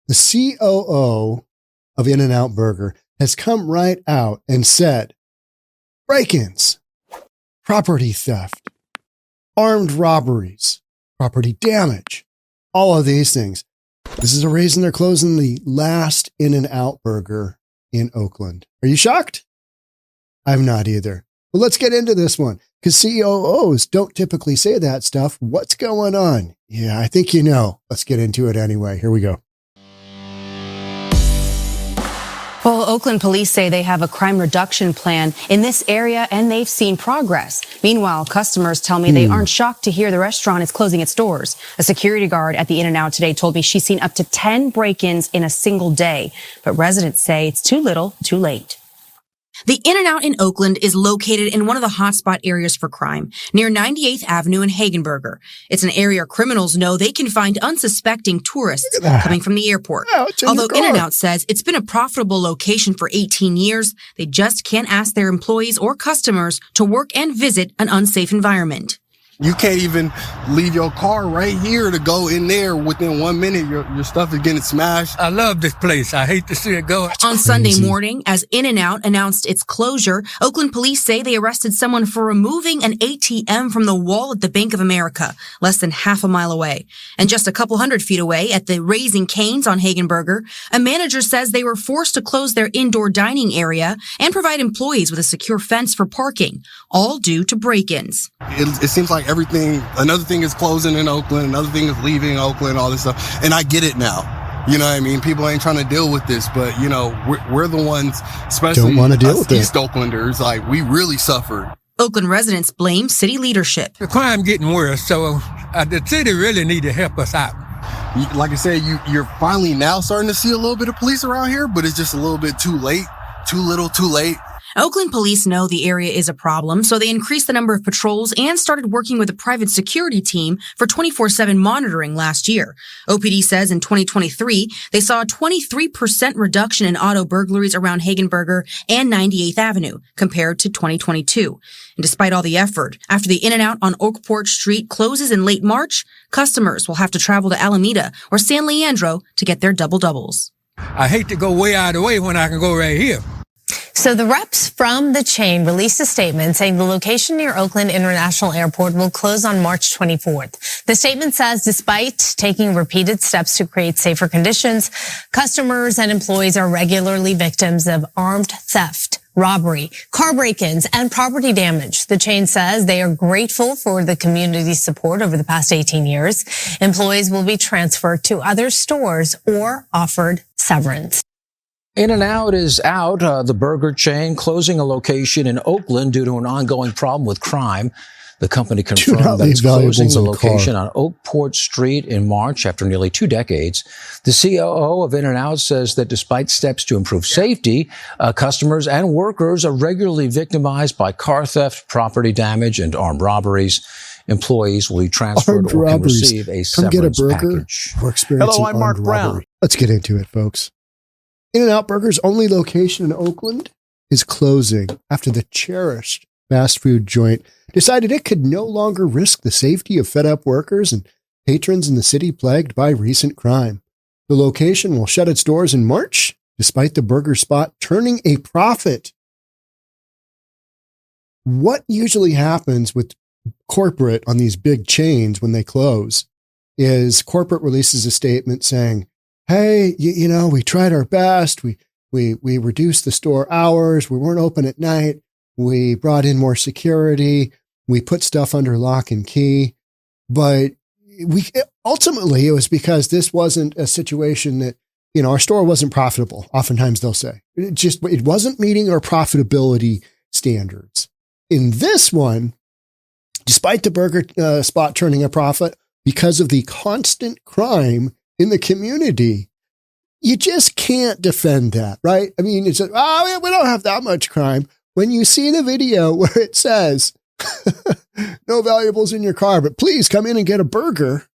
The COO of In-N-Out Burger has come right out and said, break-ins, property theft, armed robberies, property damage, all of these things. This is the reason they're closing the last In-N-Out Burger in Oakland. Are you shocked? I'm not either. Well, let's get into this one because COOs don't typically say that stuff. What's going on? Yeah, I think you know. Let's get into it anyway. Here we go. Well, Oakland Police say they have a crime reduction plan in this area and they've seen progress. Meanwhile, customers tell me they aren't shocked to hear the restaurant is closing its doors. A security guard at the In-N-Out today told me she's seen up to 10 break-ins in a single day. But residents say it's too little, too late. The In-N-Out in Oakland is located in one of the hotspot areas for crime, near 98th Avenue and Hagenberger. It's an area criminals know they can find unsuspecting tourists coming from the airport. Although In-N-Out says it's been a profitable location for 18 years, they just can't ask their employees or customers to work and visit an unsafe environment. You can't even leave your car right here to go in there. Within 1 minute, your stuff is getting smashed. I love this place. I hate to see it go. On Sunday morning, as In-N-Out announced its closure, Oakland police say they arrested someone for removing an ATM from the wall at the Bank of America, less than half a mile away. And just a couple hundred feet away at the Raising Cane's on Hagenberger, a manager says they were forced to close their indoor dining area and provide employees with a secure fence for parking, all due to break-ins. It seems like another thing is closing in Oakland, another thing is leaving Oakland, all this stuff. And I get it now. You know what I mean? People ain't trying to deal with this, but you know, we're the ones, especially us East Oaklanders, like we really suffered. Oakland residents blame city leadership. The crime getting worse, so the city really need to help us out. Like I said, you're finally now starting to see a little bit of police around here, but it's just a little bit too late, too little, too late. Oakland police know the area is a problem, so they increased the number of patrols and started working with a private security team for 24/7 monitoring last year. OPD says in 2023, they saw a 23% reduction in auto burglaries around Hagenberger and 98th Avenue compared to 2022. And despite all the effort, after the In-N-Out on Oakport Street closes in late March, customers will have to travel to Alameda or San Leandro to get their double-doubles. I hate to go way out of the way when I can go right here. So the reps from the chain released a statement saying the location near Oakland International Airport will close on March 24th. The statement says despite taking repeated steps to create safer conditions, customers and employees are regularly victims of armed theft, robbery, car break-ins, and property damage. The chain says they are grateful for the community's support over the past 18 years. Employees will be transferred to other stores or offered severance. In-N-Out is out. The burger chain closing a location in Oakland due to an ongoing problem with crime. The company confirmed that it's closing the location on Oakport Street in March after nearly 2 decades. The COO of In-N-Out says that despite steps to improve safety, customers and workers are regularly victimized by car theft, property damage, and armed robberies. Employees will be transferred or can receive a severance package. Hello, I'm Mark Brown. Let's get into it, folks. In-N-Out Burger's only location in Oakland is closing after the Cherished fast food joint decided it could no longer risk the safety of fed-up workers and patrons in the city plagued by recent crime. The location will shut its doors in March, despite the burger spot turning a profit. What usually happens with corporate on these big chains when they close is corporate releases a statement saying, hey, you know, we tried our best. We reduced the store hours. We weren't open at night. We brought in more security. We put stuff under lock and key. But ultimately it was because this wasn't a situation that, you know, our store wasn't profitable. Oftentimes they'll say it wasn't meeting our profitability standards. In this one, despite the burger spot turning a profit because of the constant crime in the community, you just can't defend that, right? I mean, it's we don't have that much crime. When you see the video where it says, no valuables in your car, but please come in and get a burger.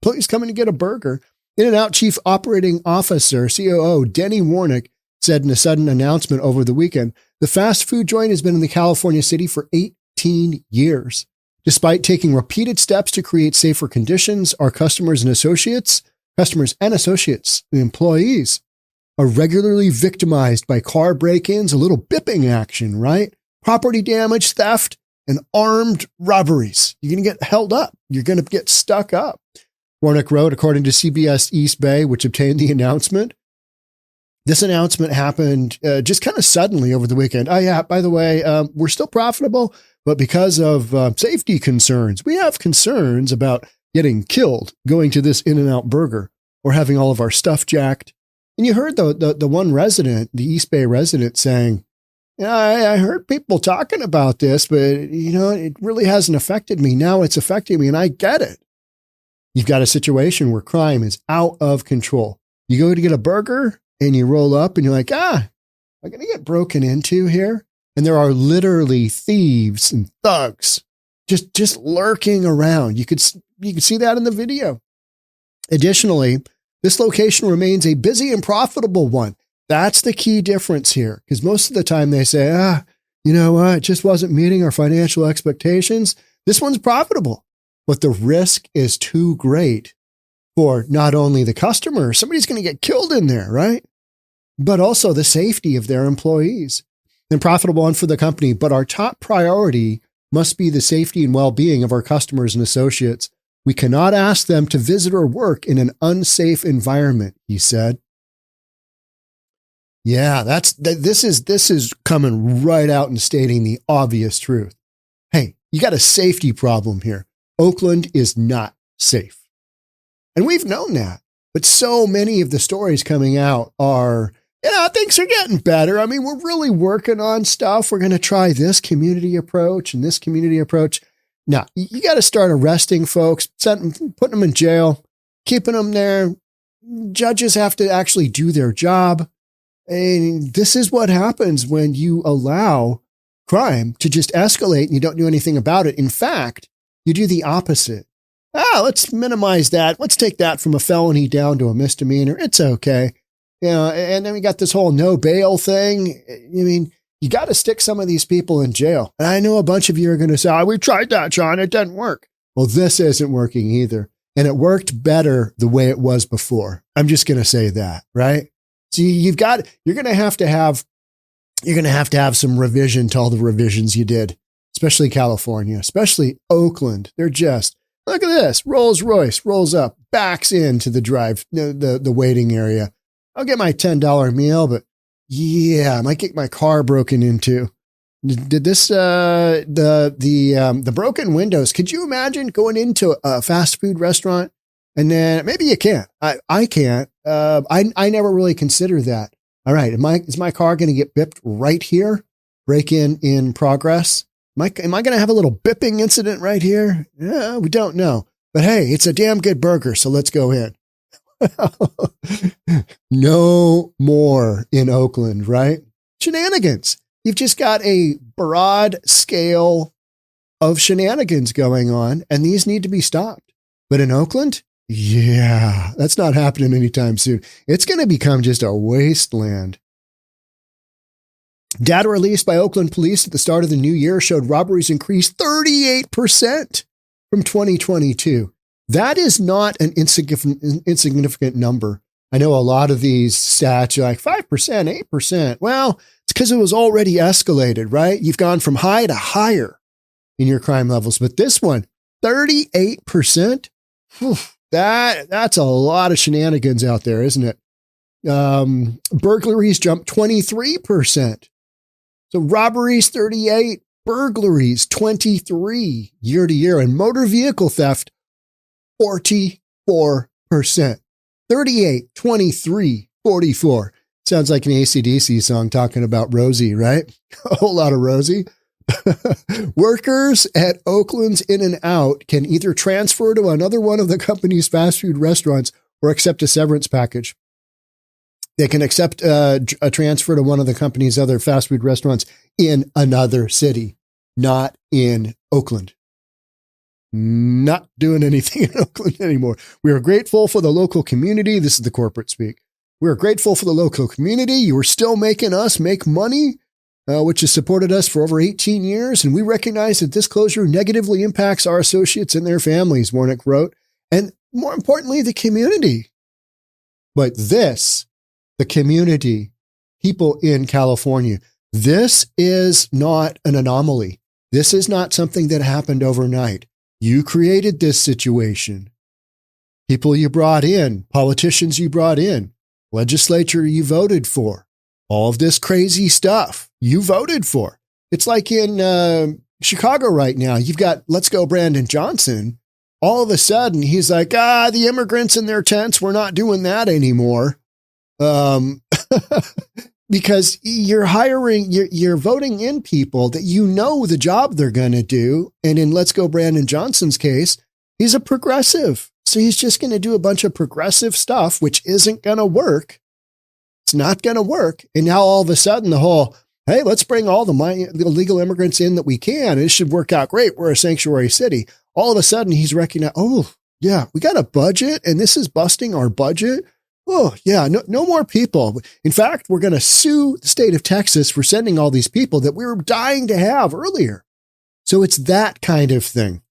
Please come in and get a burger. In-N-Out Chief Operating Officer, COO Denny Warick, said in a sudden announcement over the weekend, the fast food joint has been in the California city for 18 years. Despite taking repeated steps to create safer conditions, our customers and associates customers and associates, the employees, are regularly victimized by car break-ins, a little bipping action, right? Property damage, theft, and armed robberies. You're going to get held up. You're going to get stuck up. Warick wrote, according to CBS East Bay, which obtained the announcement, this announcement happened just kind of suddenly over the weekend. Oh, yeah, by the way, we're still profitable, but because of safety concerns, we have concerns about getting killed going to this In-N-Out Burger or having all of our stuff jacked. And you heard the one resident, the East Bay resident, saying, yeah, I heard people talking about this, but, it really hasn't affected me. Now it's affecting me, and I get it. You've got a situation where crime is out of control. You go to get a burger, and you roll up, and you're like, am I going to get broken into here? And there are literally thieves and thugs just lurking around. You could see that in the video. Additionally, this location remains a busy and profitable one. That's the key difference here, because most of the time they say, you know what, it just wasn't meeting our financial expectations. This one's profitable, but the risk is too great for not only the customer, somebody's going to get killed in there, right? But also the safety of their employees. And profitable one for the company, but our top priority must be the safety and well-being of our customers and associates. We cannot ask them to visit or work in an unsafe environment, he said. Yeah, this is coming right out and stating the obvious truth. Hey, you got a safety problem here. Oakland is not safe. And we've known that, but so many of the stories coming out are, things are getting better. I mean, we're really working on stuff. We're going to try this community approach and this community approach. Now, you got to start arresting folks, putting them in jail, keeping them there. Judges have to actually do their job. And this is what happens when you allow crime to just escalate and you don't do anything about it. In fact, you do the opposite. Let's minimize that. Let's take that from a felony down to a misdemeanor. It's okay. And then we got this whole no bail thing. I mean, you got to stick some of these people in jail. And I know a bunch of you are going to say, we tried that, Sean. It didn't work. Well, this isn't working either. And it worked better the way it was before. I'm just going to say that, right? So you're going to have to have some revision to all the revisions you did, especially California, especially Oakland. They're just, look at this. Rolls Royce rolls up, backs into the drive, the waiting area. I'll get my $10 meal, but I might get my car broken into. Did this, the broken windows? Could you imagine going into a fast food restaurant? And then maybe you can't. I can't. I never really consider that. All right. Is my car going to get bipped right here? Break in progress. Am I going to have a little bipping incident right here? Yeah, we don't know. But hey, it's a damn good burger. So let's go in. No more in Oakland, right? Shenanigans. You've just got a broad scale of shenanigans going on, and these need to be stopped. But in Oakland, that's not happening anytime soon. It's going to become just a wasteland. Data released by Oakland Police at the start of the new year showed robberies increased 38% from 2022. That is not an insignificant number. I know a lot of these stats are like 5%, 8%. Well, it's because it was already escalated, right? You've gone from high to higher in your crime levels. But this one, 38%. That's a lot of shenanigans out there, isn't it? Burglaries jumped 23%. So robberies, 38, burglaries, 23 year to year, and motor vehicle theft, 44%. 38, 23, 44. Sounds like an AC/DC song talking about Rosie, right? A whole lot of Rosie. Workers at Oakland's In-N-Out can either transfer to another one of the company's fast food restaurants or accept a severance package. They can accept a transfer to one of the company's other fast food restaurants in another city, not in Oakland. Not doing anything in Oakland anymore. We are grateful for the local community. This is the corporate speak. We are grateful for the local community. You are still making us make money, which has supported us for over 18 years. And we recognize that this closure negatively impacts our associates and their families, Warick wrote. And more importantly, the community. But this, the community, people in California, this is not an anomaly. This is not something that happened overnight. You created this situation. People you brought in, politicians you brought in, legislature you voted for, all of this crazy stuff you voted for. It's like in Chicago right now, you've got Let's Go Brandon Johnson. All of a sudden, he's like, the immigrants in their tents, we're not doing that anymore. Because you're you're voting in people that you know the job they're going to do. And in Let's Go Brandon Johnson's case, he's a progressive. So he's just going to do a bunch of progressive stuff, which isn't going to work. It's not going to work. And now all of a sudden the whole, hey, let's bring all the illegal immigrants in that we can. It should work out great. We're a sanctuary city. All of a sudden he's recognized, oh yeah, we got a budget and this is busting our budget. Oh yeah, no more people. In fact, we're going to sue the state of Texas for sending all these people that we were dying to have earlier. So it's that kind of thing.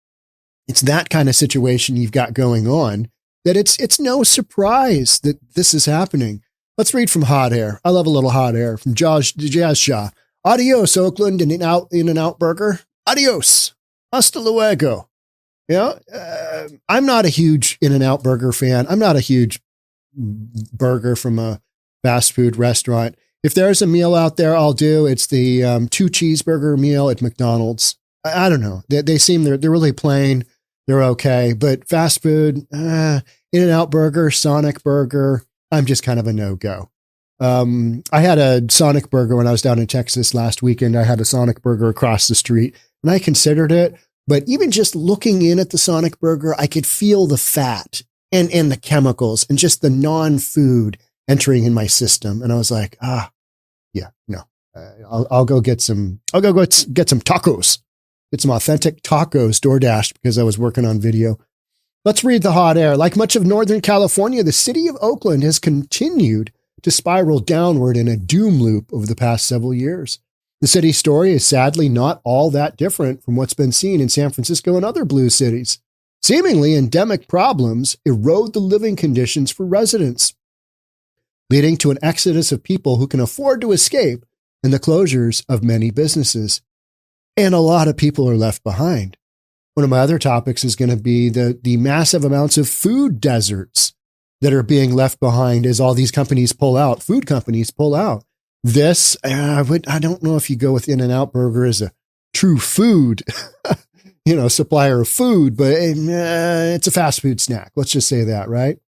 It's that kind of situation you've got going on that it's no surprise that this is happening. Let's read from Hot Air. I love a little hot air from Jazz Shah. Adios, Oakland and In-N-Out Burger. Adios. Hasta luego. I'm not a huge In-N-Out Burger fan. I'm not a huge burger from a fast food restaurant. If there's a meal out there, I'll do. It's the 2 cheeseburger meal at McDonald's. I don't know. They seem they're really plain. They're okay. But fast food, In-N-Out Burger, Sonic Burger, I'm just kind of a no-go. I had a Sonic Burger when I was down in Texas last weekend. I had a Sonic Burger across the street and I considered it. But even just looking in at the Sonic Burger, I could feel the fat and the chemicals and just the non-food entering in my system. And I was like, yeah, no, I'll go get some tacos. Get some authentic tacos DoorDash because I was working on video. Let's read the hot air. Like much of Northern California, the city of Oakland has continued to spiral downward in a doom loop over the past several years. The city's story is sadly not all that different from what's been seen in San Francisco and other blue cities. Seemingly endemic problems erode the living conditions for residents, leading to an exodus of people who can afford to escape and the closures of many businesses. And a lot of people are left behind. One of my other topics is going to be the massive amounts of food deserts that are being left behind as all these companies pull out, food companies pull out. This, I don't know if you go with In-N-Out Burger as a true food, supplier of food, but it's a fast food snack. Let's just say that, right?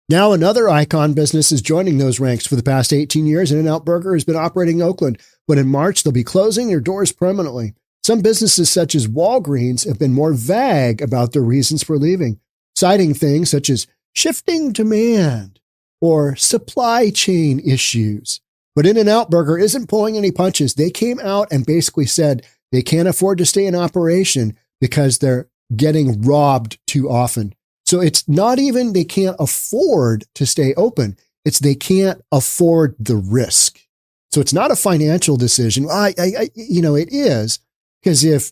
Now another icon business is joining those ranks. For the past 18 years, In-N-Out Burger has been operating in Oakland, but in March, they'll be closing their doors permanently. Some businesses such as Walgreens have been more vague about their reasons for leaving, citing things such as shifting demand or supply chain issues. But In-N-Out Burger isn't pulling any punches. They came out and basically said they can't afford to stay in operation because they're getting robbed too often. So it's not even they can't afford to stay open. It's they can't afford the risk. So it's not a financial decision. It is, because if,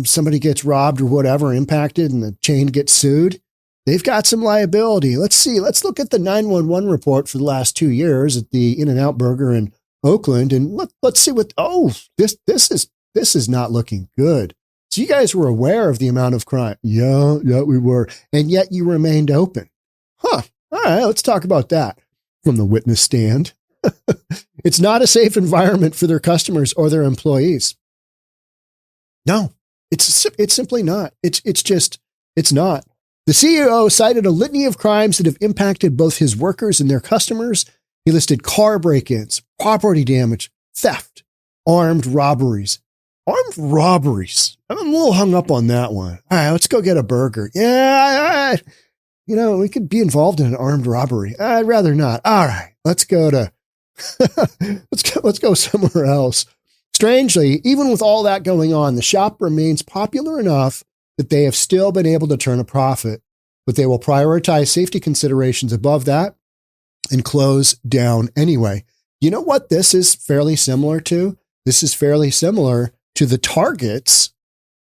somebody gets robbed or whatever, impacted, and the chain gets sued, they've got some liability. Let's look at the 911 report for the last 2 years at the In-N-Out Burger in Oakland, and let's see this is not looking good. So you guys were aware of the amount of crime. Yeah, we were. And yet you remained open. All right, let's talk about that from the witness stand. It's not a safe environment for their customers or their employees. No, it's simply not. It's not. The CEO cited a litany of crimes that have impacted both his workers and their customers. He listed car break-ins, property damage, theft, armed robberies. Armed robberies. I'm a little hung up on that one. All right, let's go get a burger. Yeah, we could be involved in an armed robbery. I'd rather not. All right, let's go somewhere else. Strangely, even with all that going on, the shop remains popular enough that they have still been able to turn a profit, but they will prioritize safety considerations above that and close down anyway. You know what this is fairly similar to? This is fairly similar to the Targets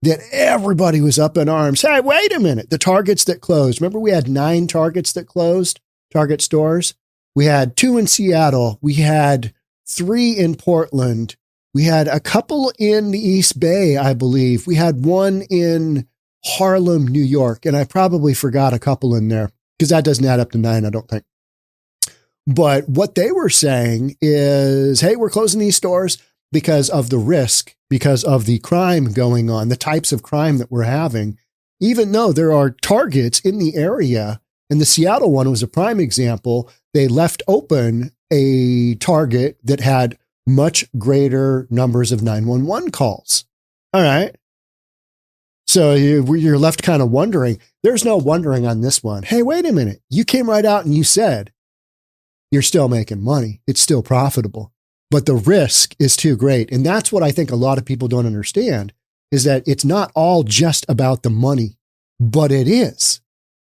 that everybody was up in arms. Hey, wait a minute. The Targets that closed. Remember we had 9 Targets that closed? Target stores. We had 2 in Seattle. We had 3 in Portland. We had a couple in the East Bay, I believe. We had 1 in Harlem, New York. And I probably forgot a couple in there because that doesn't add up to 9, I don't think. But what they were saying is, hey, we're closing these stores because of the risk, because of the crime going on, the types of crime that we're having, even though there are targets in the area. And the Seattle one was a prime example. They left open a target that had much greater numbers of 911 calls. All right. So you're left kind of wondering. There's no wondering on this one. Hey, wait a minute. You came right out and you said you're still making money. It's still profitable, but the risk is too great. And that's what I think a lot of people don't understand, is that it's not all just about the money, but it is,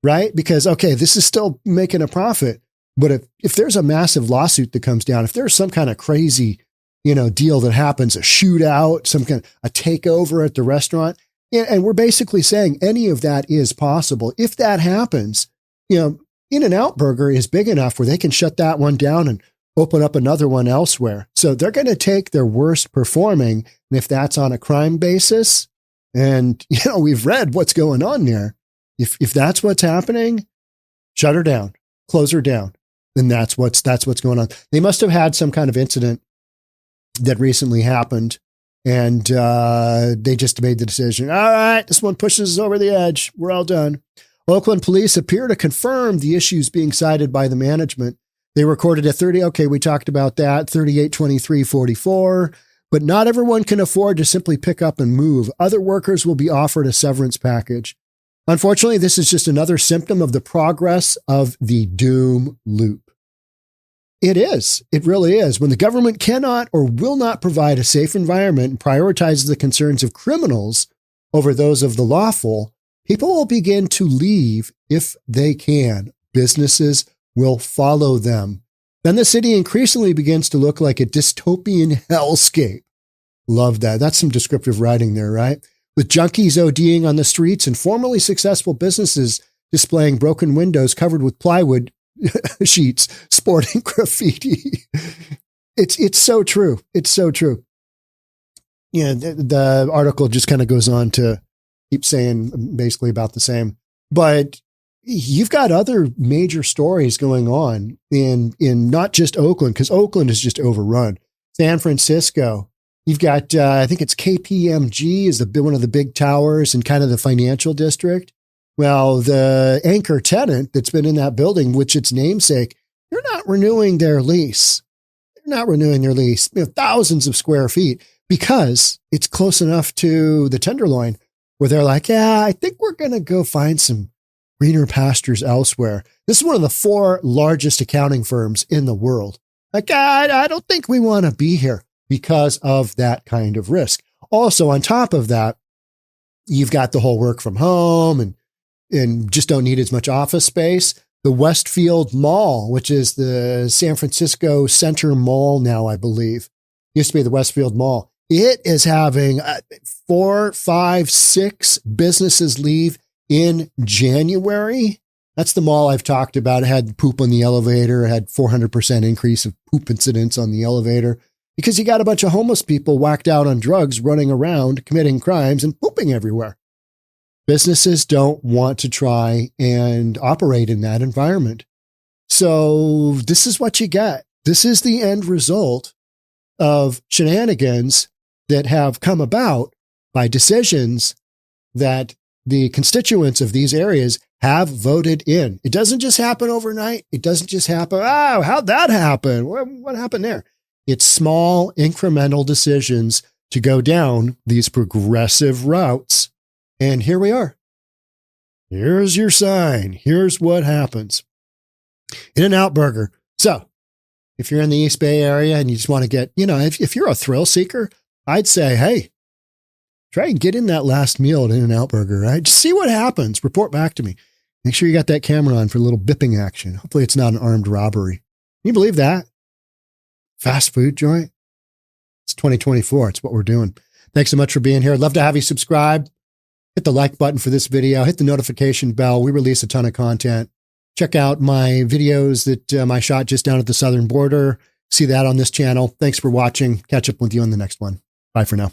right? Because, okay, this is still making a profit, but if there's a massive lawsuit that comes down, if there's some kind of crazy, deal that happens, a shootout, some kind of a takeover at the restaurant, and we're basically saying any of that is possible. If that happens, In-N-Out Burger is big enough where they can shut that one down and open up another one elsewhere. So they're going to take their worst performing. And if that's on a crime basis, and, we've read what's going on there. If that's what's happening, shut her down, close her down. And that's what's going on. They must have had some kind of incident that recently happened. And they just made the decision. All right, this one pushes us over the edge. We're all done. Oakland Police appear to confirm the issues being cited by the management. They recorded a 30. Okay, we talked about that. 38-23-44. But not everyone can afford to simply pick up and move. Other workers will be offered a severance package. Unfortunately, this is just another symptom of the progress of the doom loop. It is. It really is. When the government cannot or will not provide a safe environment and prioritizes the concerns of criminals over those of the lawful, people will begin to leave if they can. Businesses will follow them. Then the city increasingly begins to look like a dystopian hellscape. Love that. That's some descriptive writing there, right? With junkies ODing on the streets and formerly successful businesses displaying broken windows covered with plywood sheets sporting graffiti. It's so true. It's so true. The article just kind of goes on to keep saying basically about the same, but you've got other major stories going on in not just Oakland, because Oakland is just overrun. San Francisco, you've got, I think it's KPMG is one of the big towers and kind of the financial district. Well, the anchor tenant that's been in that building, which its namesake, they're not renewing their lease. They're not renewing their lease, thousands of square feet, because it's close enough to the Tenderloin where they're like, yeah, I think we're going to go find some greener pastures elsewhere. This is one of the 4 largest accounting firms in the world. Like, I don't think we want to be here because of that kind of risk. Also, on top of that, you've got the whole work from home and just don't need as much office space. The Westfield Mall, which is the San Francisco Center Mall now, I believe, used to be the Westfield Mall. It is having 4, 5, 6 businesses leave in January. That's the mall I've talked about. It had poop on the elevator. It had 400% increase of poop incidents on the elevator because you got a bunch of homeless people whacked out on drugs, running around, committing crimes and pooping everywhere. Businesses don't want to try and operate in that environment. So this is what you get. This is the end result of shenanigans that have come about by decisions that the constituents of these areas have voted in. It doesn't just happen overnight. It doesn't just happen. Oh, how'd that happen? What happened there? It's small incremental decisions to go down these progressive routes. And here we are. Here's your sign. Here's what happens. In-N-Out Burger. So if you're in the East Bay area and you just want to get, if you're a thrill seeker, I'd say, hey, try and get in that last meal at In-N-Out Burger, right? Just see what happens. Report back to me. Make sure you got that camera on for a little bipping action. Hopefully it's not an armed robbery. Can you believe that? Fast food joint? It's 2024. It's what we're doing. Thanks so much for being here. I'd love to have you subscribe. Hit the like button for this video. Hit the notification bell. We release a ton of content. Check out my videos that I shot just down at the southern border. See that on this channel. Thanks for watching. Catch up with you on the next one. Bye for now.